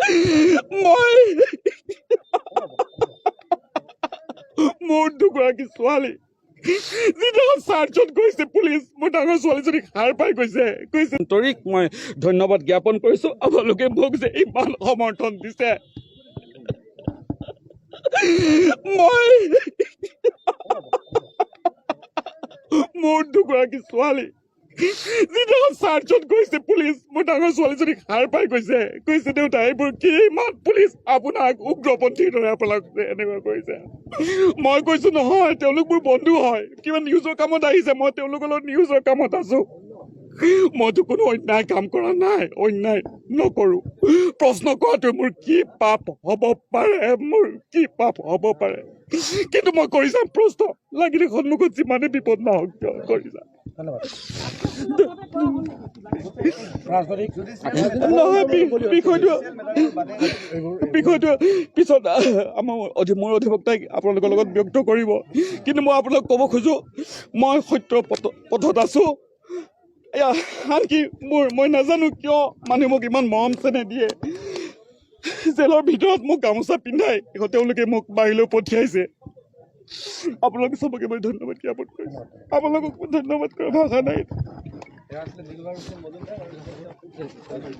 মই মোৰ দুগৰাকী ছোৱালী যিদিনাখন চাৰ্চত গৈছে পুলিচ মোৰ ডাঙৰ ছোৱালীজনীক হাৰ পাই গৈছে তৰিক মই ধন্যবাদ জ্ঞাপন কৰিছো আপোনালোকে মোক যে ইমান সমৰ্থন দিছে মই মোৰ দুগৰাকী ছোৱালী যিদিনাখন চাৰ্চত গৈছে পুলিচ মোৰ ডাঙৰ ছোৱালীজনীক হাৰ পাই গৈছে দেউতা এইবোৰ কি ইমান পুলিচ আপোনাক উগ্ৰপন্থীৰ দৰে আপোনাক এনেকুৱা কৰিছে মই কৈছো নহয় তেওঁলোক মোৰ বন্ধু হয় কিবা নিউজৰ কামত আহিছে মই তেওঁলোকৰ লগত নিউজৰ কামত আছো মইতো কোনো অন্যায় কাম কৰা নাই অন্যায় নকৰো প্ৰশ্ন কৰাটো মোৰ কি পাপ হ'ব পাৰে কিন্তু মই কৰি যাম প্ৰশ্ন লাগিলে সন্মুখত যিমানে বিপদ নহওক কিয় কৰি যাম বিষয়টো পিছত মোৰ অধিবক্তাই আপোনালোকৰ লগত ব্যক্ত কৰিব কিন্তু মই আপোনালোক ক'ব খোজো মই সত্যৰ পথত আছো আনকি মই নাজানো কিয় মানুহে মোক ইমান মৰম চেনেহ দিয়ে জেলৰ ভিতৰত মোক গামোচা পিন্ধাই তেওঁলোকে মোক বাহিৰলৈ পঠিয়াইছে আপোনালোক চবকে মই ধন্যবাদ জ্ঞাপন কৰিছো আপোনালোকক ধন্যবাদ কৰা ভাষা নাই